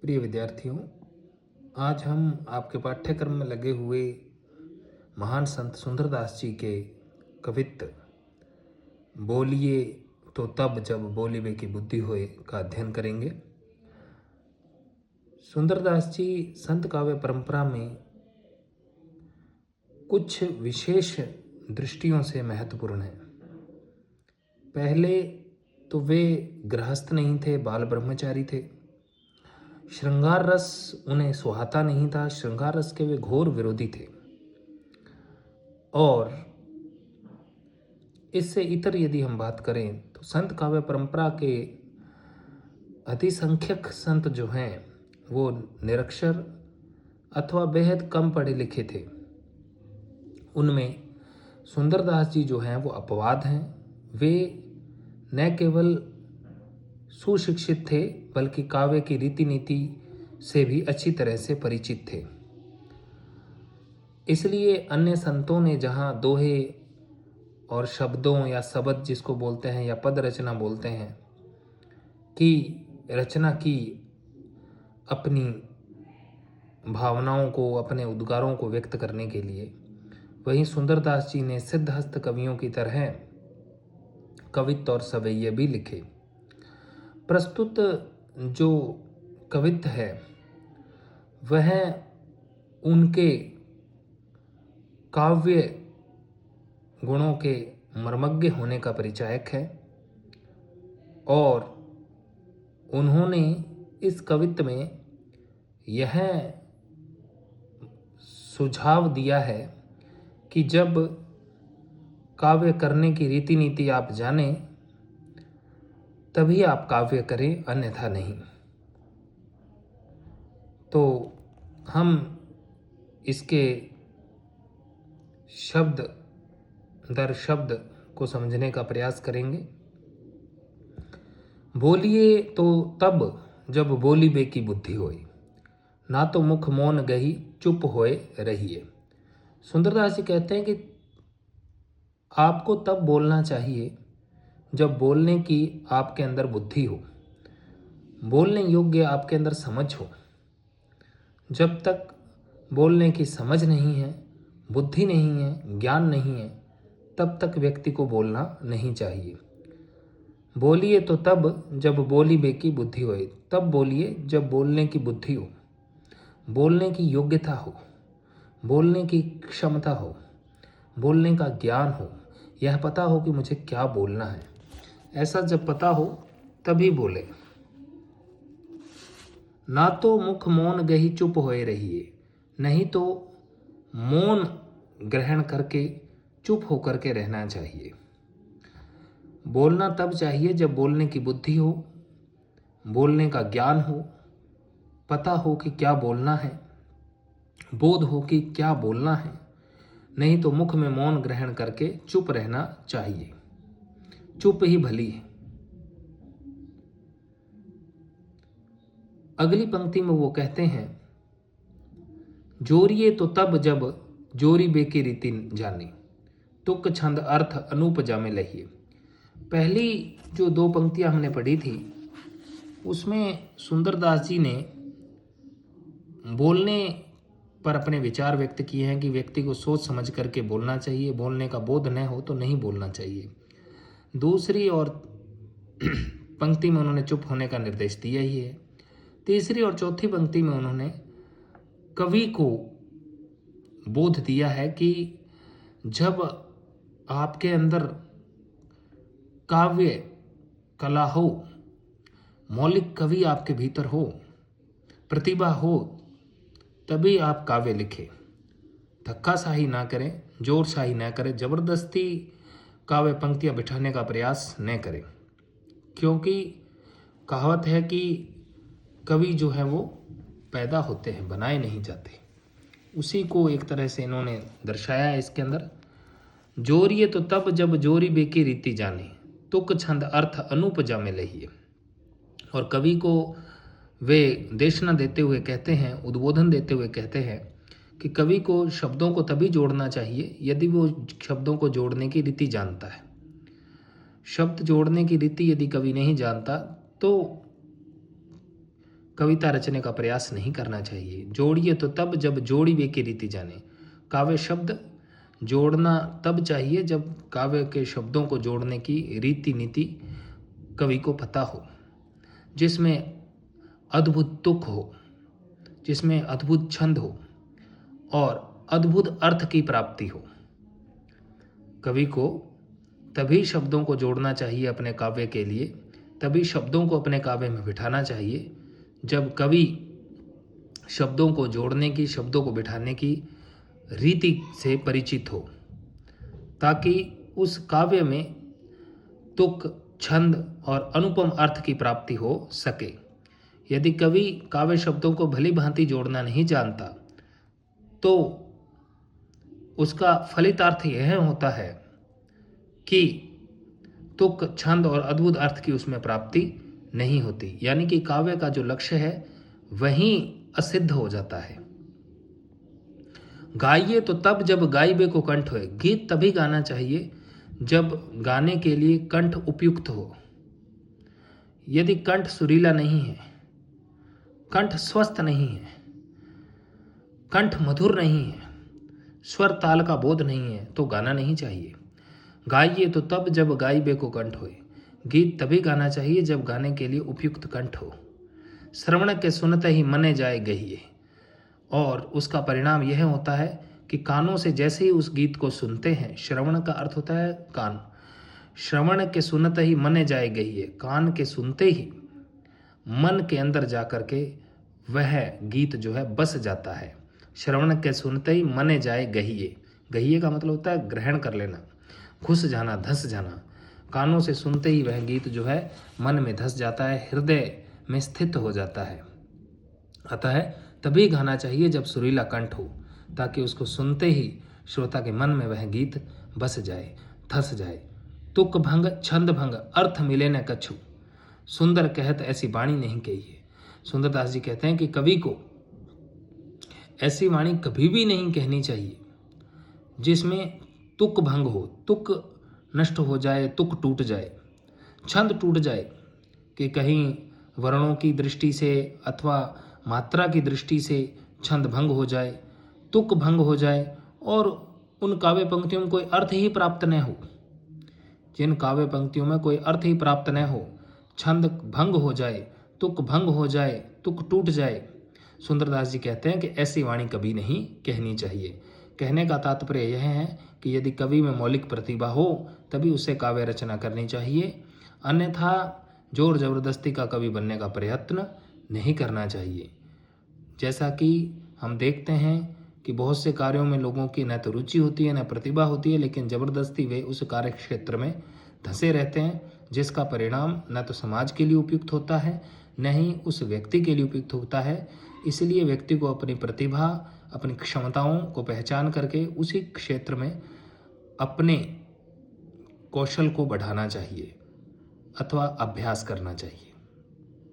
प्रिय विद्यार्थियों, आज हम आपके पाठ्यक्रम में लगे हुए महान संत सुंदरदास जी के कवित्त बोलिए तो तब जब बोलिबे की बुद्धि होए का अध्ययन करेंगे। सुंदरदास जी संत काव्य परंपरा में कुछ विशेष दृष्टियों से महत्वपूर्ण हैं। पहले तो वे गृहस्थ नहीं थे, बाल ब्रह्मचारी थे। श्रृंगार रस उन्हें सुहाता नहीं था, श्रृंगार रस के वे घोर विरोधी थे। और इससे इतर यदि हम बात करें तो संत काव्य परंपरा के अधिसंख्यक संत जो हैं वो निरक्षर अथवा बेहद कम पढ़े लिखे थे। उनमें सुंदरदास जी जो हैं वो अपवाद हैं। वे न केवल सुशिक्षित थे बल्कि काव्य की रीति नीति से भी अच्छी तरह से परिचित थे। इसलिए अन्य संतों ने जहाँ दोहे और शब्दों या शब्द जिसको बोलते हैं या पद रचना बोलते हैं कि रचना की अपनी भावनाओं को, अपने उद्गारों को व्यक्त करने के लिए, वहीं सुंदरदास जी ने सिद्धहस्त कवियों की तरह कवित्त और सवैये भी लिखे। प्रस्तुत जो कवित्त है वह उनके काव्य गुणों के मर्मज्ञ होने का परिचायक है और उन्होंने इस कवित्त में यह सुझाव दिया है कि जब काव्य करने की रीति नीति आप जानें तभी आप काव्य करें, अन्यथा नहीं। तो हम इसके शब्द दर शब्द को समझने का प्रयास करेंगे। बोलिए तो तब जब बोलिबे की बुद्धि होए, ना तो मुख मौन गही चुप होए रहिए। सुंदरदास जी कहते हैं कि आपको तब बोलना चाहिए जब बोलने की आपके अंदर बुद्धि हो, बोलने योग्य आपके अंदर समझ हो। जब तक बोलने की समझ नहीं है, बुद्धि नहीं है, ज्ञान नहीं है, तब तक व्यक्ति को बोलना नहीं चाहिए। बोलिए तो तब जब बोलिबे की बुद्धि होए, तब बोलिए जब बोलने की बुद्धि हो, बोलने की योग्यता हो, बोलने की क्षमता हो, बोलने का ज्ञान हो, यह पता हो कि मुझे क्या बोलना है। ऐसा जब पता हो तभी बोले। ना तो मुख मौन गही चुप होए रहिए, नहीं तो मौन ग्रहण करके चुप होकर के रहना चाहिए। बोलना तब चाहिए जब बोलने की बुद्धि हो, बोलने का ज्ञान हो, पता हो कि क्या बोलना है, बोध हो कि क्या बोलना है। नहीं तो मुख में मौन ग्रहण करके चुप रहना चाहिए। चुप ही भली है। अगली पंक्ति में वो कहते हैं, जोरिए तो तब जब जोरी बेकी रीति जाने, तुक छंद अर्थ अनुपजा में लहिए। पहली जो दो पंक्तियां हमने पढ़ी थी उसमें सुंदरदास जी ने बोलने पर अपने विचार व्यक्त किए हैं कि व्यक्ति को सोच समझ करके बोलना चाहिए, बोलने का बोध न हो तो नहीं बोलना चाहिए। दूसरी और पंक्ति में उन्होंने चुप होने का निर्देश दिया ही है। तीसरी और चौथी पंक्ति में उन्होंने कवि को बोध दिया है कि जब आपके अंदर काव्य कला हो, मौलिक कवि आपके भीतर हो, प्रतिभा हो, तभी आप काव्य लिखें। धक्काशाही ना करें, जोरशाही ना करें, जबरदस्ती काव्य पंक्तियां बिठाने का प्रयास न करें। क्योंकि कहावत है कि कवि जो है वो पैदा होते हैं, बनाए नहीं जाते। उसी को एक तरह से इन्होंने दर्शाया है इसके अंदर। जोरिए तो तब जब जोरी बेकी रीति जाने, तुक छंद अर्थ अनुपजा में लहिए। और कवि को वे देशना देते हुए कहते हैं, उद्बोधन देते हुए कहते हैं कि कवि को शब्दों को तभी जोड़ना चाहिए यदि वो शब्दों को जोड़ने की रीति जानता है। शब्द जोड़ने की रीति यदि कवि नहीं जानता तो कविता रचने का प्रयास नहीं करना चाहिए। जोड़िए तो तब जब जोड़िबे की रीति जाने। काव्य शब्द जोड़ना तब चाहिए जब काव्य के शब्दों को जोड़ने की रीति नीति कवि को पता हो, जिसमें अद्भुत तुक हो, जिसमें अद्भुत छंद हो और अद्भुत अर्थ की प्राप्ति हो। कवि को तभी शब्दों को जोड़ना चाहिए अपने काव्य के लिए, तभी शब्दों को अपने काव्य में बिठाना चाहिए जब कवि शब्दों को जोड़ने की, शब्दों को बिठाने की रीति से परिचित हो, ताकि उस काव्य में तुक, छंद और अनुपम अर्थ की प्राप्ति हो सके। यदि कवि काव्य शब्दों को भली भांति जोड़ना नहीं जानता तो उसका फलितार्थ यह होता है कि तुक, छंद और अद्भुत अर्थ की उसमें प्राप्ति नहीं होती, यानी कि काव्य का जो लक्ष्य है वहीं असिद्ध हो जाता है। गाइए तो तब जब गाइबे को कंठ होए। गीत तभी गाना चाहिए जब गाने के लिए कंठ उपयुक्त हो। यदि कंठ सुरीला नहीं है, कंठ स्वस्थ नहीं है, कंठ मधुर नहीं है, स्वर ताल का बोध नहीं है, तो गाना नहीं चाहिए। गाइए तो तब जब गाइबे को कंठ होए। गीत तभी गाना चाहिए जब गाने के लिए उपयुक्त कंठ हो। श्रवण के सुनते ही मने जाए गहिए, और उसका परिणाम यह होता है कि कानों से जैसे ही उस गीत को सुनते हैं, श्रवण का अर्थ होता है कान, श्रवण के सुनते ही मने जाए गहिए, कान के सुनते ही मन के अंदर जाकर के वह गीत जो है बस जाता है। श्रवण के सुनते ही मने जाए गहिए, गहिए का मतलब होता है ग्रहण कर लेना, घुस जाना, धस जाना। कानों से सुनते ही वह गीत जो है मन में धस जाता है, हृदय में स्थित हो जाता है। अतः तभी गाना चाहिए जब सुरीला कंठ हो, ताकि उसको सुनते ही श्रोता के मन में वह गीत बस जाए, धस जाए। तुक भंग छंद भंग अर्थ मिले न कछु, सुंदर कहत ऐसी वाणी नहीं कही है। सुंदरदास जी कहते हैं कि कवि को ऐसी वाणी कभी भी नहीं कहनी चाहिए जिसमें तुक भंग हो, तुक नष्ट हो जाए, तुक टूट जाए, छंद टूट जाए, कि कहीं वर्णों की दृष्टि से अथवा मात्रा की दृष्टि से छंद भंग हो जाए, तुक भंग हो जाए और उन काव्य पंक्तियों में कोई अर्थ ही प्राप्त न हो। जिन काव्य पंक्तियों में कोई अर्थ ही प्राप्त न हो, छंद भंग हो जाए, तुक भंग हो जाए, तुक टूट जाए, सुंदरदास जी कहते हैं कि ऐसी वाणी कभी नहीं कहनी चाहिए। कहने का तात्पर्य यह है कि यदि कवि में मौलिक प्रतिभा हो तभी उसे काव्य रचना करनी चाहिए, अन्यथा जोर जबरदस्ती का कवि बनने का प्रयत्न नहीं करना चाहिए। जैसा कि हम देखते हैं कि बहुत से कार्यों में लोगों की न तो रुचि होती है न प्रतिभा होती है, लेकिन जबरदस्ती वे उस कार्य क्षेत्र में धंसे रहते हैं, जिसका परिणाम न तो समाज के लिए उपयुक्त होता है न ही उस व्यक्ति के लिए उपयुक्त होता है। इसलिए व्यक्ति को अपनी प्रतिभा, अपनी क्षमताओं को पहचान करके उसी क्षेत्र में अपने कौशल को बढ़ाना चाहिए अथवा अभ्यास करना चाहिए।